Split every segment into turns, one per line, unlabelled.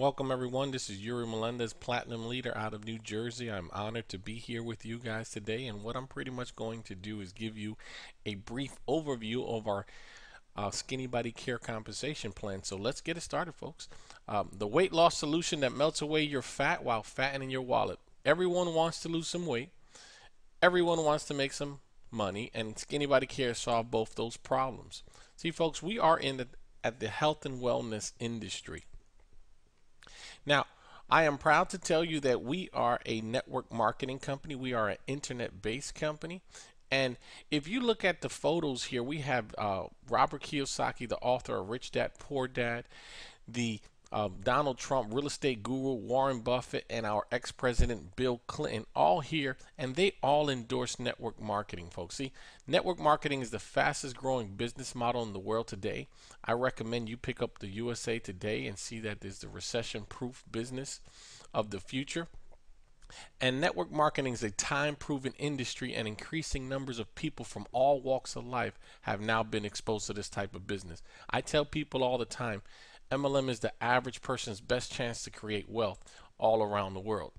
Welcome everyone. This is Yuri Melendez, Platinum Leader out of New Jersey. I'm honored to be here with you guys today, and what I'm pretty much going to do is give you a brief overview of our Skinny Body Care Compensation Plan. So let's get it started, folks. The weight loss solution that melts away your fat while fattening your wallet. Everyone wants to lose some weight. Everyone wants to make some money, and Skinny Body Care solve both those problems. See, folks, we are at the health and wellness industry. Now, I am proud to tell you that we are a network marketing company. We are an internet-based company. And if you look at the photos here, we have Robert Kiyosaki, the author of Rich Dad, Poor Dad, the Donald Trump real estate guru, Warren Buffett, and our ex-president Bill Clinton all here, and they all endorse network marketing, folks. See, network marketing is the fastest growing business model in the world today. I recommend you pick up the USA Today and see that there's the recession-proof business of the future. And network marketing is a time-proven industry, and increasing numbers of people from all walks of life have now been exposed to this type of business. I tell people all the time, MLM is the average person's best chance to create wealth all around the world.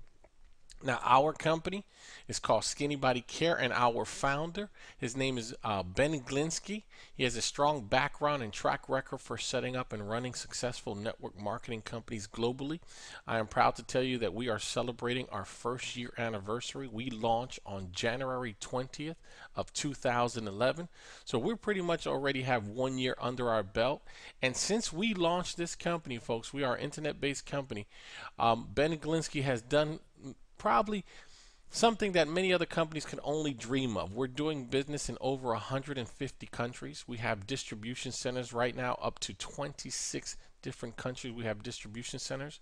Now, our company is called Skinny Body Care, and our founder, his name is Ben Glinsky. He has a strong background and track record for setting up and running successful network marketing companies globally. I am proud to tell you that we are celebrating our first year anniversary. We launched on January 20th of 2011. So we pretty much already have 1 year under our belt. And since we launched this company, folks, we are an internet-based company. Ben Glinsky has done probably something that many other companies can only dream of. We're doing business in over 150 countries. We have distribution centers right now up to 26 different countries. We have distribution centers.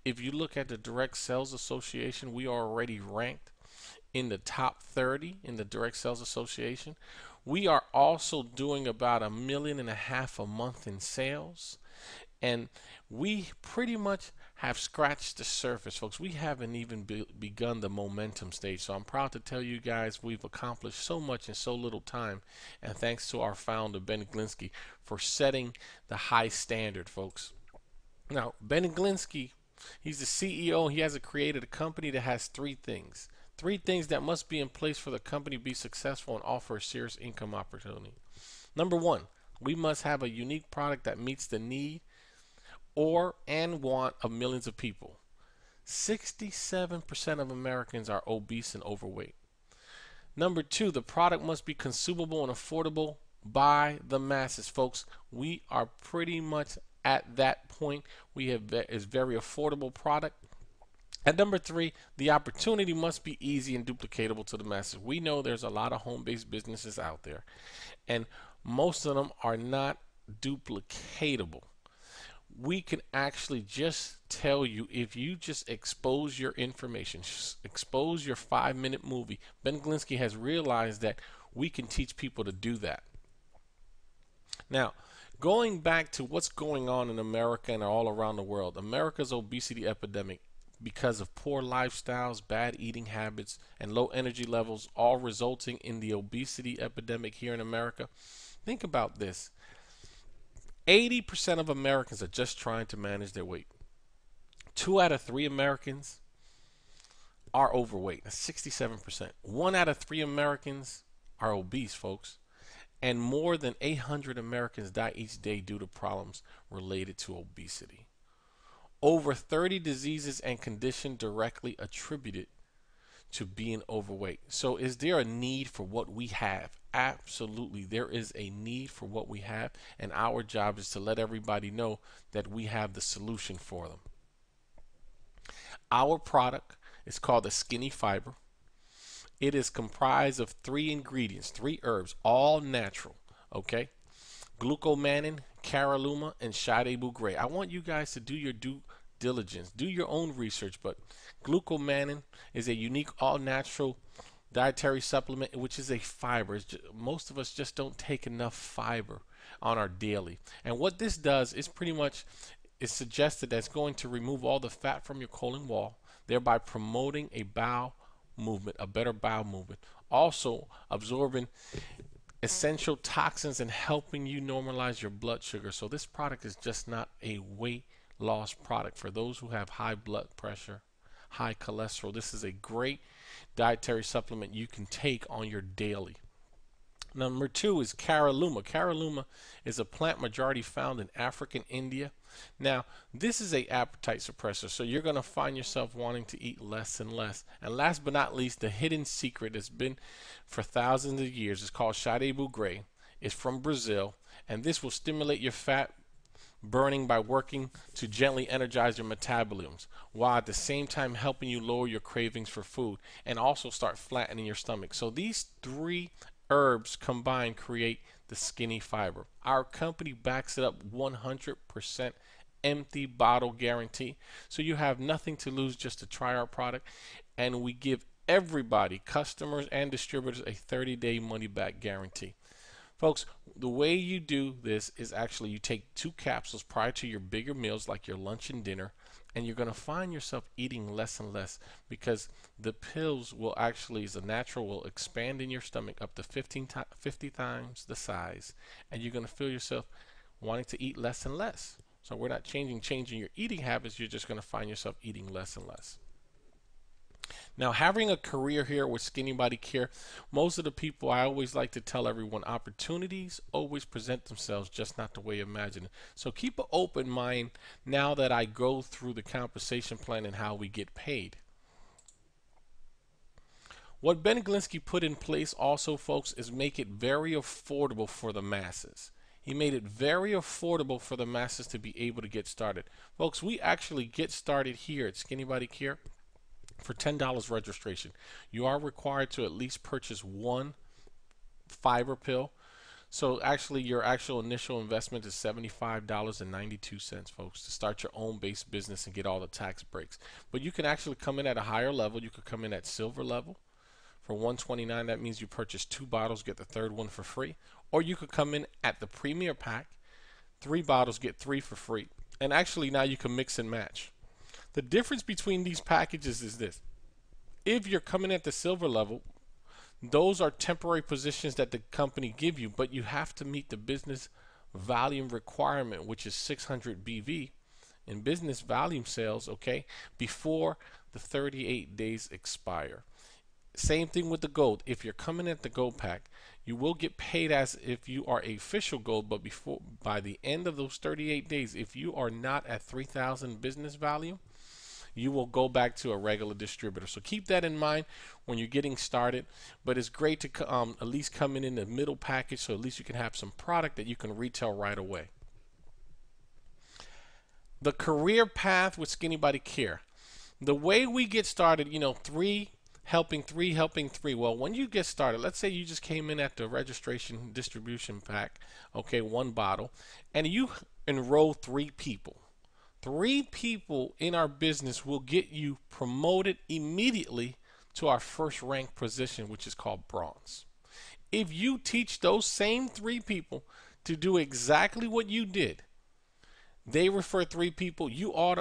If you look at the Direct Sales Association, we are already ranked in the top 30 in the Direct Sales Association. We are also doing about $1.5 million a month in sales. And we pretty much have scratched the surface, folks. We haven't even begun the momentum stage. So I'm proud to tell you guys we've accomplished so much in so little time. And thanks to our founder, Ben Glinsky, for setting the high standard, folks. Now, Ben Glinsky, he's the CEO. He has created a company that has three things. Three things that must be in place for the company to be successful and offer a serious income opportunity. Number one, we must have a unique product that meets the need and want of millions of people. 67% of Americans are obese and overweight. Number two, the product must be consumable and affordable by the masses, folks. We are pretty much at that point. We have a very affordable product. And number three, the opportunity must be easy and duplicatable to the masses. We know there's a lot of home-based businesses out there, and most of them are not duplicatable. We can actually just tell you, if you just expose your information, expose your 5-minute movie. Ben Glinsky has realized that we can teach people to do that. Now, going back to what's going on in America and all around the world, America's obesity epidemic, because of poor lifestyles, bad eating habits, and low energy levels, all resulting in the obesity epidemic here in America. Think about this. 80% of Americans are just trying to manage their weight. 2 out of 3 Americans are overweight. That's 67%. 1 out of 3 Americans are obese, folks. And more than 800 Americans die each day due to problems related to obesity. Over 30 diseases and conditions directly attributed to being overweight. So is there a need for what we have? Absolutely, there is a need for what we have, and our job is to let everybody know that we have the solution for them. Our product is called the Skinny Fiber. It is comprised of 3 ingredients, 3 herbs, all natural, okay? Glucomannan, caralluma, and Shade Bugray. I want you guys to do your due diligence, do your own research, but glucomannan is a unique all-natural dietary supplement, which is a fiber. Most of us just don't take enough fiber on our daily. And what this does is pretty much, it's suggested that it's going to remove all the fat from your colon wall, thereby promoting a bowel movement, a better bowel movement. Also absorbing essential toxins and helping you normalize your blood sugar. So this product is just not a weight loss product for those who have high blood pressure, high cholesterol. This is a great dietary supplement you can take on your daily. Number two is caralluma. Caralluma is a plant majority found in Africa and India. Now, this is a appetite suppressor, so you're going to find yourself wanting to eat less and less. And last but not least, the hidden secret that's been for thousands of years is called Shade Bugre. It's from Brazil, and this will stimulate your fat burning by working to gently energize your metabolisms, while at the same time helping you lower your cravings for food and also start flattening your stomach. So these three herbs combined create the Skinny Fiber. Our company backs it up 100% empty bottle guarantee. So you have nothing to lose just to try our product, and we give everybody, customers and distributors, a 30-day money back guarantee. Folks, the way you do this is actually you take 2 capsules prior to your bigger meals like your lunch and dinner, and you're going to find yourself eating less and less because the pills will actually, as a natural, will expand in your stomach up to 50 times the size, and you're going to feel yourself wanting to eat less and less. So we're not changing your eating habits, you're just going to find yourself eating less and less. Now, having a career here with Skinny Body Care, most of the people, I always like to tell everyone, opportunities always present themselves, just not the way you imagine it. So keep an open mind now that I go through the compensation plan and how we get paid. What Ben Glinsky put in place also, folks, is make it very affordable for the masses. He made it very affordable for the masses to be able to get started. Folks, we actually get started here at Skinny Body Care for $10 registration. You are required to at least purchase 1 fiber pill. So actually your actual initial investment is $75.92, folks, to start your own base business and get all the tax breaks. But you can actually come in at a higher level. You could come in at silver level for $129. That means you purchase 2 bottles, get the third one for free. Or you could come in at the premier pack, 3 bottles, get 3 for free. And actually now you can mix and match. The difference between these packages is this. If you're coming at the silver level, those are temporary positions that the company give you, but you have to meet the business volume requirement, which is 600 BV in business volume sales, okay, before the 38 days expire. Same thing with the gold. If you're coming at the gold pack, you will get paid as if you are a official gold, but by the end of those 38 days, if you are not at 3,000 business value, you will go back to a regular distributor. So keep that in mind when you're getting started. But it's great to at least come in the middle package, so at least you can have some product that you can retail right away. The career path with Skinny Body Care. The way we get started, 3 helping 3 helping 3. Well, when you get started, let's say you just came in at the registration distribution pack, okay, 1 bottle, and you enroll 3 people. 3 people in our business will get you promoted immediately to our first rank position, which is called bronze. If you teach those same 3 people to do exactly what you did, they refer 3 people,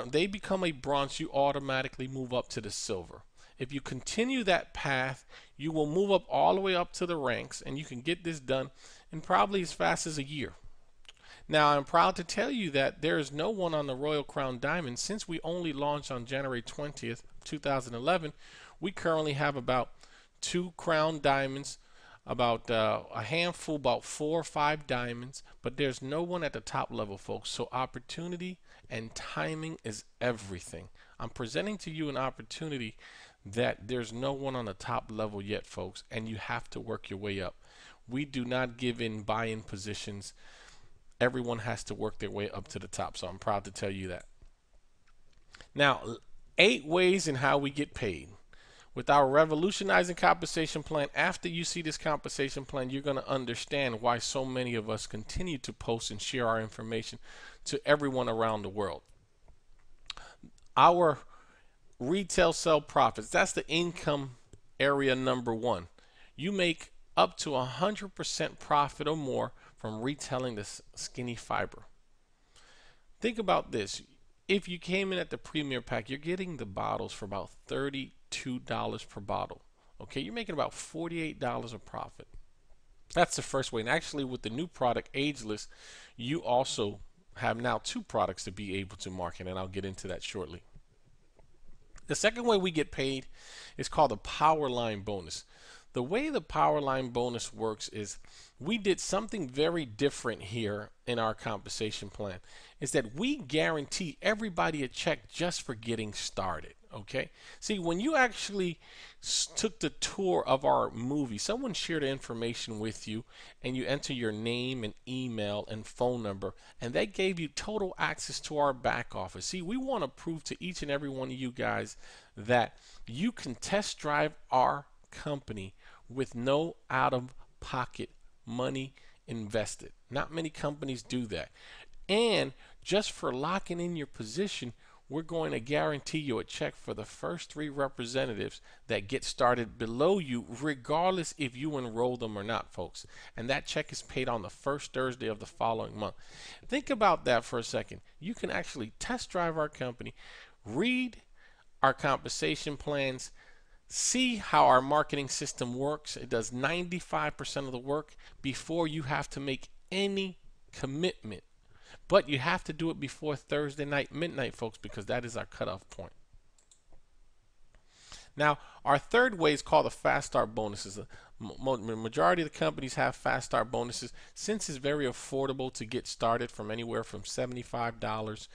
they become a bronze, you automatically move up to the silver. If you continue that path, you will move up all the way up to the ranks, and you can get this done in probably as fast as a year. Now, I'm proud to tell you that there is no one on the Royal Crown Diamond. Since we only launched on January 20th, 2011, we currently have about 2 Crown Diamonds, about a handful, about 4 or 5 diamonds, but there's no one at the top level, folks. So opportunity and timing is everything. I'm presenting to you an opportunity that there's no one on the top level yet, folks, and you have to work your way up. We do not give in buy-in positions. Everyone has to work their way up to the top, so I'm proud to tell you that. Now, 8 ways in how we get paid. With our revolutionizing compensation plan, after you see this compensation plan, you're going to understand why so many of us continue to post and share our information to everyone around the world. Our retail sell profits, that's the income area number 1. You make up to 100% profit or more from retailing this Skinny Fiber. Think about this. If you came in at the premier pack, you're getting the bottles for about $32 per bottle. Okay, you're making about $48 of profit. That's the first way. And actually, with the new product, Ageless, you also have now two products to be able to market, and I'll get into that shortly. The second way we get paid is called the power line bonus. The way the power line bonus works is we did something very different here in our compensation plan, is that we guarantee everybody a check just for getting started. Okay, see, when you actually took the tour of our movie, someone shared information with you and you enter your name and email and phone number, and they gave you total access to our back office. See, we want to prove to each and every one of you guys that you can test drive our company with no out of pocket money invested. Not many companies do that. And just for locking in your position, we're going to guarantee you a check for the first 3 representatives that get started below you, regardless if you enroll them or not, folks. And that check is paid on the first Thursday of the following month. Think about that for a second. You can actually test drive our company, read our compensation plans, see how our marketing system works. It does 95% of the work before you have to make any commitment. But you have to do it before Thursday night, midnight, folks, because that is our cutoff point. Now, our third way is called the fast start bonuses. The majority of the companies have fast start bonuses. Since it's very affordable to get started, from anywhere from $75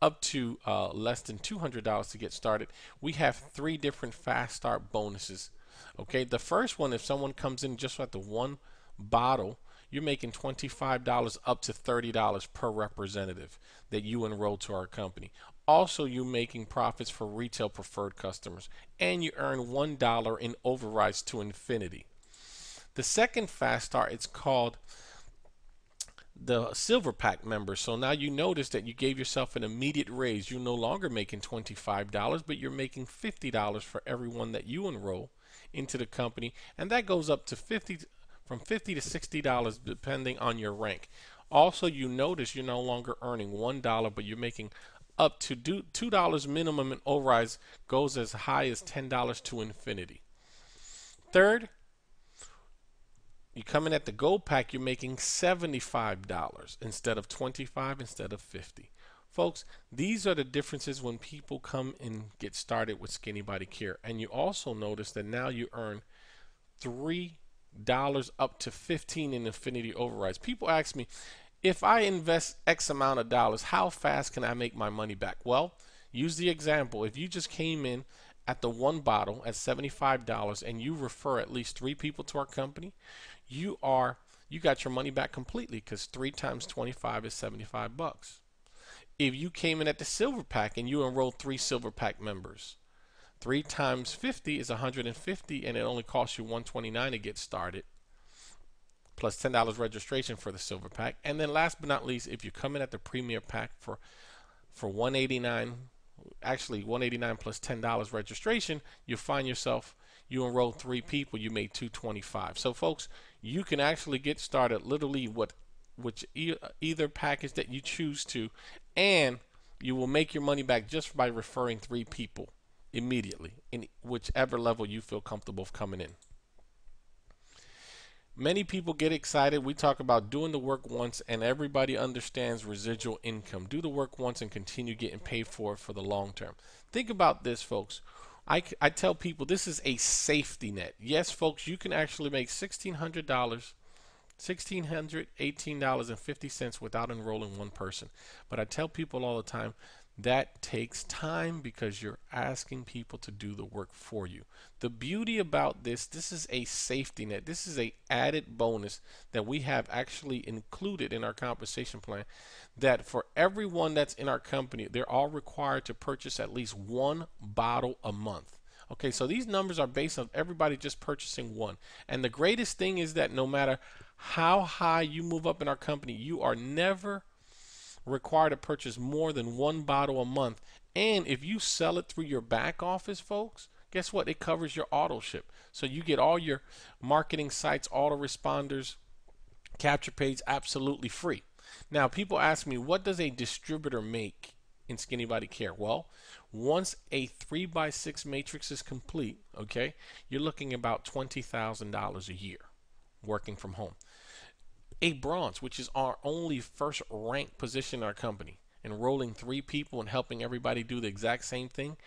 up to less than $200 to get started, we have 3 different fast start bonuses. Okay, the first one, if someone comes in just at the 1 bottle, you're making $25 up to $30 per representative that you enroll to our company. Also, you're making profits for retail preferred customers, and you earn $1 in overrides to infinity. The second fast start, it's called the silver pack members. So now you notice that you gave yourself an immediate raise. You're no longer making $25, but you're making $50 for everyone that you enroll into the company, and that goes up to from $50 to $60 depending on your rank. Also, you notice you're no longer earning $1, but you're making up to $2 minimum, and overrides goes as high as $10 to infinity. Third, you come in at the gold pack, you're making $75 instead of $25, instead of $50. Folks, these are the differences when people come and get started with Skinny Body Care. And you also notice that now you earn $3 up to $15 in infinity overrides. People ask me, if I invest X amount of dollars, how fast can I make my money back? Well, use the example. If you just came in at the 1 bottle at $75 and you refer at least 3 people to our company, you got your money back completely, because 3 times 25 is $75. If you came in at the silver pack and you enrolled 3 silver pack members, 3 times 50 is 150, and it only costs you $129 to get started, plus $10 registration for the silver pack. And then last but not least, if you come in at the premier pack for $189, actually $189 plus $10 registration, you find yourself, you enrolled 3 people, you made $225. So folks, you can actually get started literally either package that you choose to, and you will make your money back just by referring 3 people immediately in whichever level you feel comfortable coming in. Many people get excited. We talk about doing the work once, and everybody understands residual income. Do the work once and continue getting paid for it for the long term. Think about this, folks. I tell people this is a safety net. Yes, folks, you can actually make $1,618.50 without enrolling 1 person. But I tell people all the time, that takes time, because you're asking people to do the work for you. The beauty about this is a safety net. This is a added bonus that we have actually included in our compensation plan, that for everyone that's in our company, they're all required to purchase at least 1 bottle a month. Okay, so these numbers are based on everybody just purchasing 1. And the greatest thing is that no matter how high you move up in our company, you are never required to purchase more than 1 bottle a month. And if you sell it through your back office, folks, guess what? It covers your auto ship. So you get all your marketing sites, autoresponders, capture page absolutely free. Now, people ask me, what does a distributor make in Skinny Body Care? Well, once a 3x6 matrix is complete, okay, you're looking about $20,000 a year working from home. a bronze, which is our only first rank position in our company, enrolling 3 people and helping everybody do the exact same thing.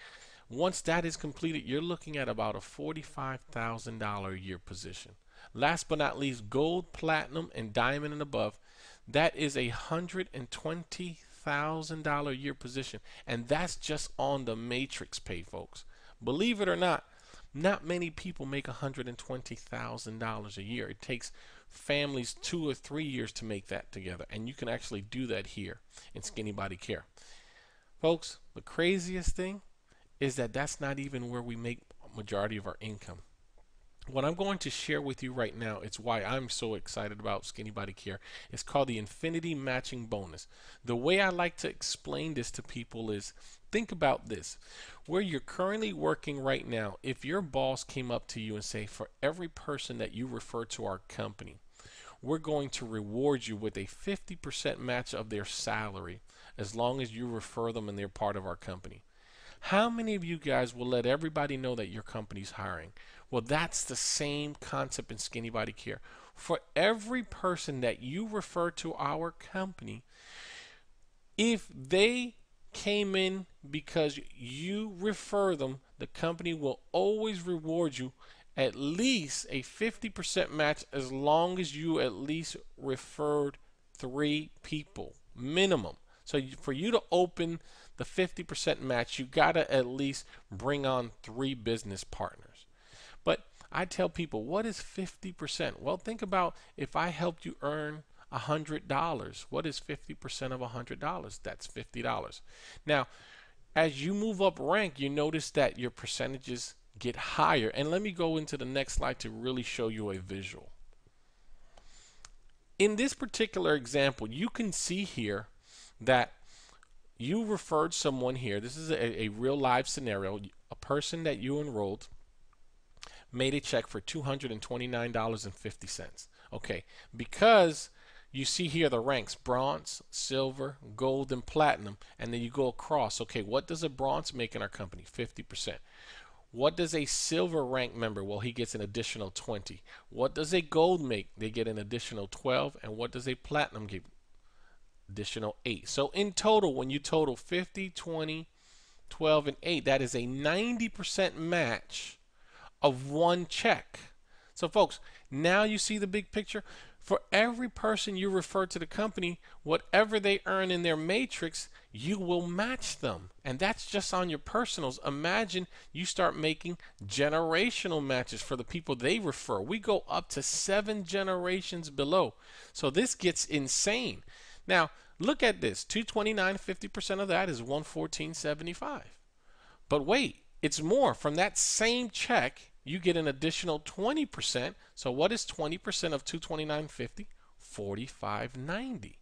Once that is completed, you're looking at about a $45,000 a year position. Last but not least, gold, platinum, and diamond and above, that is a $120,000 a year position. And that's just on the matrix pay, folks. Believe it or not, not many people make $120,000 a year. It takes families 2 or 3 years to make that together. And you can actually do that here in Skinny Body Care. Folks, the craziest thing is that that's not even where we make a majority of our income. What I'm going to share with you right now, it's why I'm so excited about Skinny Body Care. It's called the Infinity Matching Bonus. The way I like to explain this to people is, think about this. Where you're currently working right now, if your boss came up to you and say, for every person that you refer to our company, we're going to reward you with a 50% match of their salary as long as you refer them and they're part of our company. How many of you guys will let everybody know that your company's hiring? Well, that's the same concept in Skinny Body Care. For every person that you refer to our company, if they came in because you refer them, the company will always reward you at least a 50% match as long as you at least referred 3 people minimum. So for you to open the 50% match, you got to at least bring on 3 business partners. But I tell people, what is 50%? Well, think about if I helped you earn $100. What is 50% of $100? That's $50. Now, as you move up rank, you notice that your percentages get higher. And let me go into the next slide to really show you a visual. In this particular example, you can see here that you referred someone here. This is a real live scenario. A person that you enrolled made a check for $229.50. Okay, because you see here the ranks: bronze, silver, gold, and platinum, and then you go across. Okay, what does a bronze make in our company? 50%. What does a silver rank member? Well, he gets an additional 20. What does a gold make? They get an additional 12. And what does a platinum give? Additional 8. So in total, when you total 50, 20, 12, and 8, that is a 90% match of one check. So folks, now you see the big picture. For every person you refer to the company, whatever they earn in their matrix, you will match them. And that's just on your personals. Imagine you start making generational matches for the people they refer. We go up to 7 generations below. So this gets insane. Now, look at this. 229, 50% of that is 114.75. But wait, it's more. From that same check, you get an additional 20%. So what is 20% of 229.50? 45.90.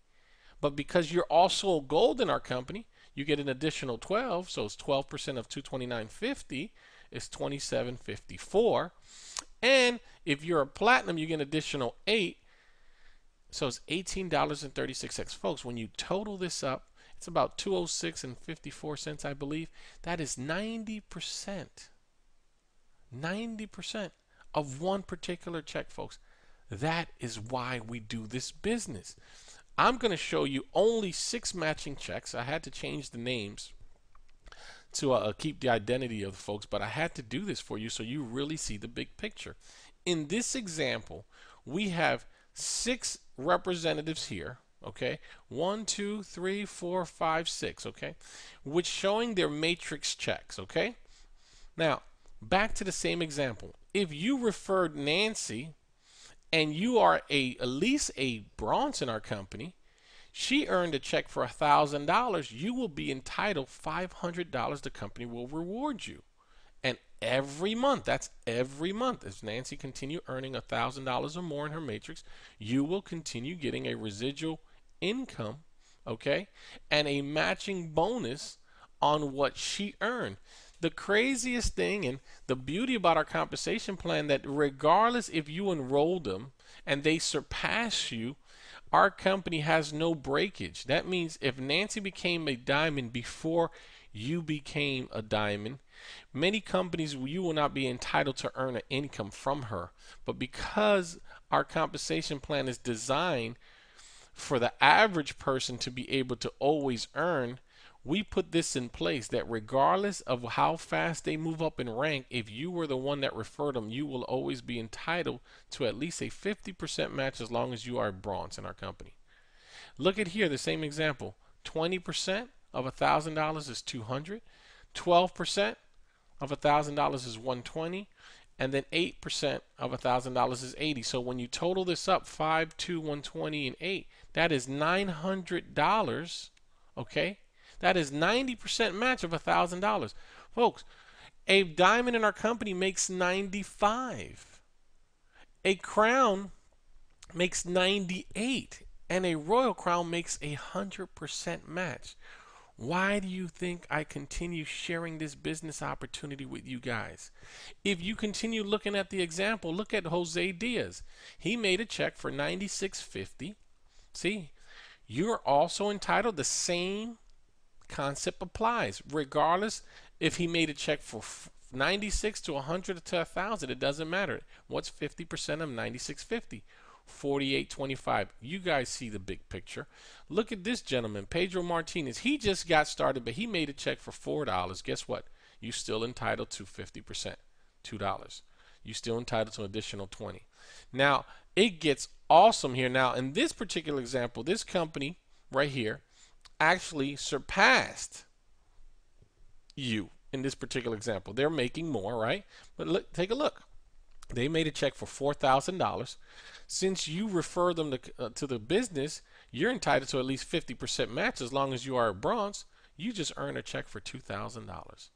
But because you're also gold in our company, you get an additional 12. So it's 12% of 229.50 is 27.54. And if you're a platinum, you get an additional 8. So it's $18.36. Folks, when you total this up, it's about $206.54, I believe. That is 90%. 90% of one particular check, folks. That is why we do this business. I'm going to show you only 6 matching checks. I had to change the names to keep the identity of the folks, but I had to do this for you so you really see the big picture. In this example, we have 6 representatives here, okay? 1, 2, 3, 4, 5, 6, okay? Which showing their matrix checks, okay? Now, back to the same example. If you referred Nancy and you are at least a bronze in our company, she earned a check for $1,000, you will be entitled $500. The company will reward you. And every month, that's every month, as Nancy continue earning $1,000 or more in her matrix, you will continue getting a residual income, okay, and a matching bonus on what she earned. The craziest thing and the beauty about our compensation plan, that regardless if you enroll them and they surpass you, our company has no breakage. That means if Nancy became a diamond before you became a diamond, many companies, you will not be entitled to earn an income from her. But because our compensation plan is designed For the average person to be able to always earn, we put this in place that regardless of how fast they move up in rank, if you were the one that referred them, you will always be entitled to at least a 50% match as long as you are bronze in our company. Look at here, the same example. 20% of $1,000 is 200. 12% of $1,000 is 120, and then 8% of $1,000 is 80. So when you total this up, 5, 2, 120, and 8, that is $900. Okay, that is 90% match of $1,000, folks. A diamond in our company makes 95. A crown makes 98, and a royal crown makes 100% match. Why do you think I continue sharing this business opportunity with you guys? If you continue looking at the example, look at Jose Diaz. He made a check for $96.50. See, you're also entitled. The same concept applies, regardless if he made a check for 96 to 100 to 1,000. It doesn't matter. What's 50% of 96.50? 48.25. You guys see the big picture. Look at this gentleman, Pedro Martinez. He just got started, but he made a check for $4. Guess what? You still entitled to 50%, $2. You still entitled to an additional 20. Now it gets awesome here. Now in this particular example, this company right here actually surpassed you in this particular example. They're making more, right? But look, take a look. They made a check for $4,000. Since you refer them to the business, you're entitled to at least 50% match as long as you are a bronze. You just earn a check for $2,000.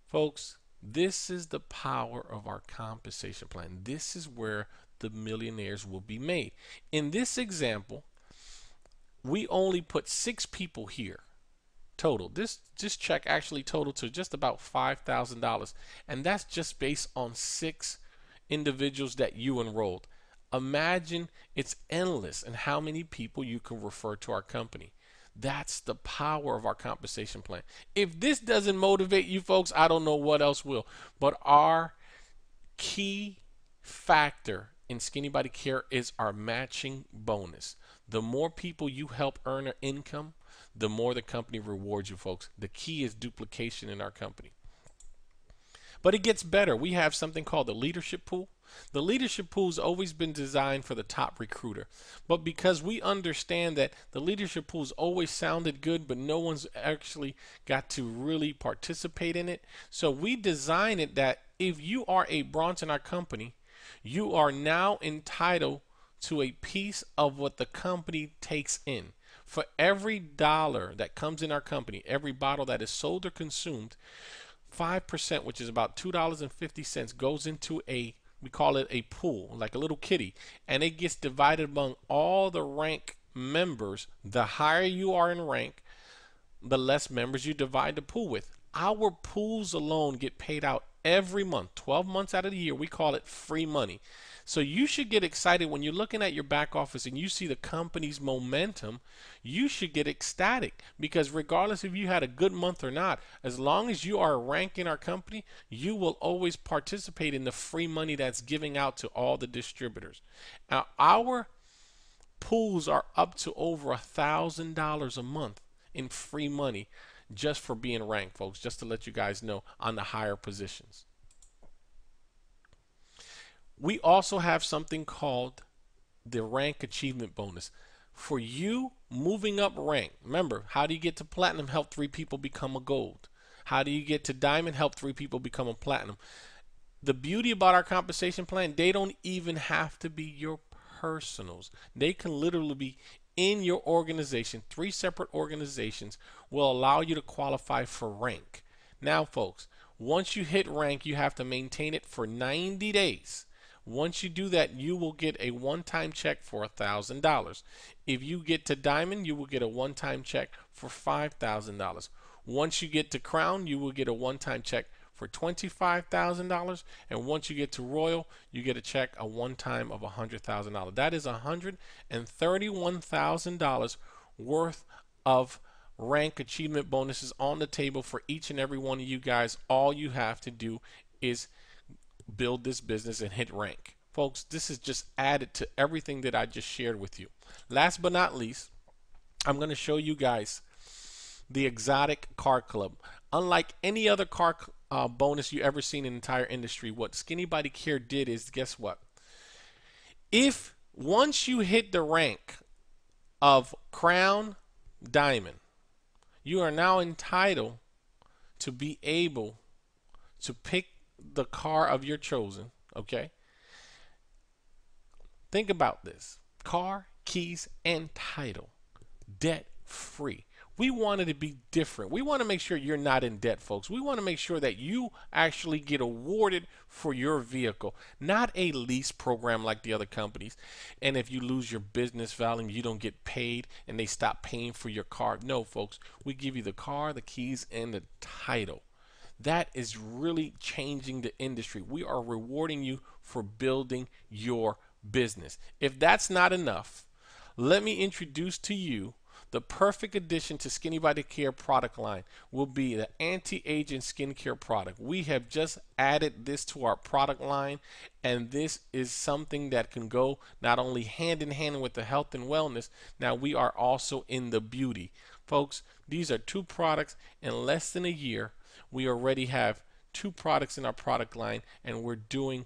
Folks, this is the power of our compensation plan. This is where the millionaires will be made. In this example, we only put 6 people here total. This check actually totaled to just about $5,000, and that's just based on 6 individuals that you enrolled. Imagine it's endless and how many people you can refer to our company. That's the power of our compensation plan. If this doesn't motivate you folks, I don't know what else will. But our key factor in Skinny Body Care is our matching bonus. The more people you help earn an income, the more the company rewards you, folks. The key is duplication in our company. But it gets better. We have something called the leadership pool. The leadership pool has always been designed for the top recruiter. But because we understand that the leadership pool has always sounded good, but no one's actually got to really participate in it. So we designed it that if you are a bronze in our company, you are now entitled to a piece of what the company takes in. For every dollar that comes in our company, every bottle that is sold or consumed, 5%, which is about $2.50, goes into we call it a pool, like a little kitty, and it gets divided among all the rank members. The higher you are in rank, the less members you divide the pool with. Our pools alone get paid out every month, 12 months out of the year. We call it free money. So you should get excited when you're looking at your back office and you see the company's momentum. You should get ecstatic, because regardless if you had a good month or not, as long as you are ranked in our company, you will always participate in the free money that's giving out to all the distributors. Now, our pools are up to over $1,000 a month in free money just for being ranked, folks, just to let you guys know, on the higher positions. We also have something called the rank achievement bonus. For you moving up rank, remember, how do you get to platinum? Help 3 people become a gold. How do you get to diamond? Help 3 people become a platinum. The beauty about our compensation plan, they don't even have to be your personals. They can literally be in your organization. 3 separate organizations will allow you to qualify for rank. Now, folks, once you hit rank, you have to maintain it for 90 days. Once you do that, you will get a one-time check for $1,000. If you get to diamond, you will get a one-time check for $5,000. Once you get to crown, you will get a one-time check for $25,000. And once you get to royal, you get a check, a one-time of $100,000. That is $131,000 worth of rank achievement bonuses on the table for each and every one of you guys. All you have to do is build this business and hit rank. Folks, this is just added to everything that I just shared with you. Last but not least, I'm going to show you guys the Exotic Car Club. Unlike any other car bonus you ever seen in the entire industry, what Skinny Body Care did is, guess what? If once you hit the rank of Crown Diamond, you are now entitled to be able to pick the car of your chosen, okay? Think about this. Car, keys, and title. Debt free. We want it to be different. We want to make sure you're not in debt, folks. We want to make sure that you actually get awarded for your vehicle, not a lease program like the other companies. And if you lose your business value, you don't get paid and they stop paying for your car. No, folks, we give you the car, the keys, and the title. That is really changing the industry. We are rewarding you for building your business. If that's not enough, let me introduce to you the perfect addition to Skinny Body Care product line will be the anti-aging skincare product. We have just added this to our product line, and this is something that can go not only hand in hand with the health and wellness. Now we are also in the beauty. Folks, these are two products in less than a year. We already have two products in our product line, and we're doing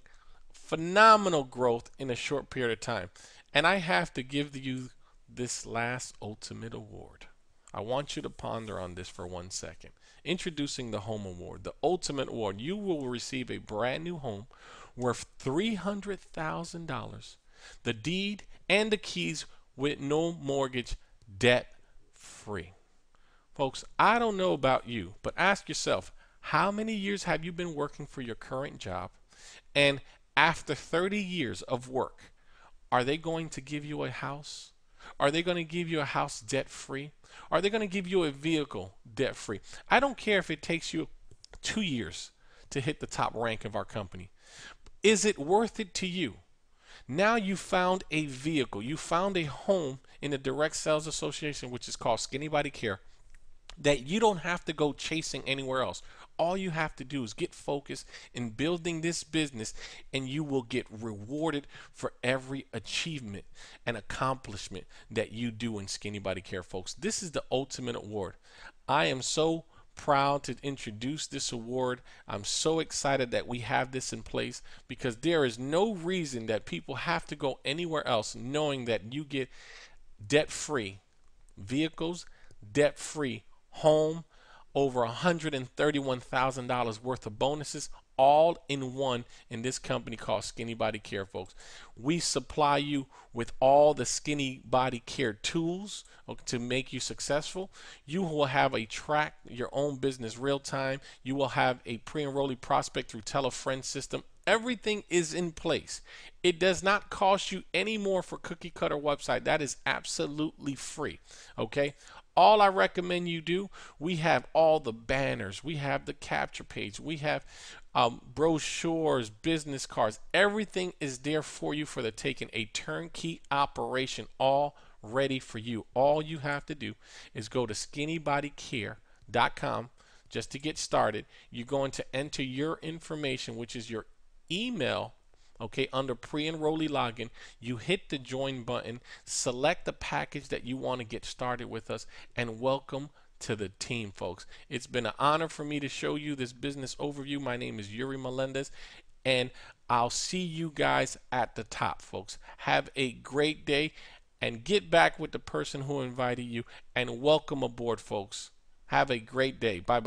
phenomenal growth in a short period of time. And I have to give you this last ultimate award. I want you to ponder on this for 1 second. Introducing the Home Award, the ultimate award. You will receive a brand new home worth $300,000, the deed and the keys with no mortgage, debt free. Folks, I don't know about you, but ask yourself, how many years have you been working for your current job? And after 30 years of work, are they going to give you a house? Are they going to give you a house debt free? Are they going to give you a vehicle debt free? I don't care if it takes you 2 years to hit the top rank of our company. Is it worth it to you? Now you found a vehicle, you found a home in the Direct Sales Association, which is called Skinny Body Care, that you don't have to go chasing anywhere else. All you have to do is get focused in building this business, and you will get rewarded for every achievement and accomplishment that you do in Skinny Body Care, folks. This is the ultimate award. I am so proud to introduce this award. I'm so excited that we have this in place, because there is no reason that people have to go anywhere else knowing that you get debt-free vehicles, debt-free home, over $131,000 worth of bonuses, all in one in this company called Skinny Body Care, folks. We supply you with all the Skinny Body Care tools to make you successful. You will have a track your own business real time. You will have a pre-enrollee prospect through tell-a-friend system. Everything is in place. It does not cost you any more for cookie cutter website. That is absolutely free. Okay. All I recommend you do, we have all the banners, we have the capture page, we have brochures, business cards. Everything is there for you for the taking. A turnkey operation, all ready for you. All you have to do is go to skinnybodycare.com just to get started. You're going to enter your information, which is your email. Okay, under pre-enrollee login, you hit the join button, select the package that you want to get started with us, and welcome to the team, folks. It's been an honor for me to show you this business overview. My name is Yuri Melendez, and I'll see you guys at the top, folks. Have a great day, and get back with the person who invited you, and welcome aboard, folks. Have a great day. Bye-bye.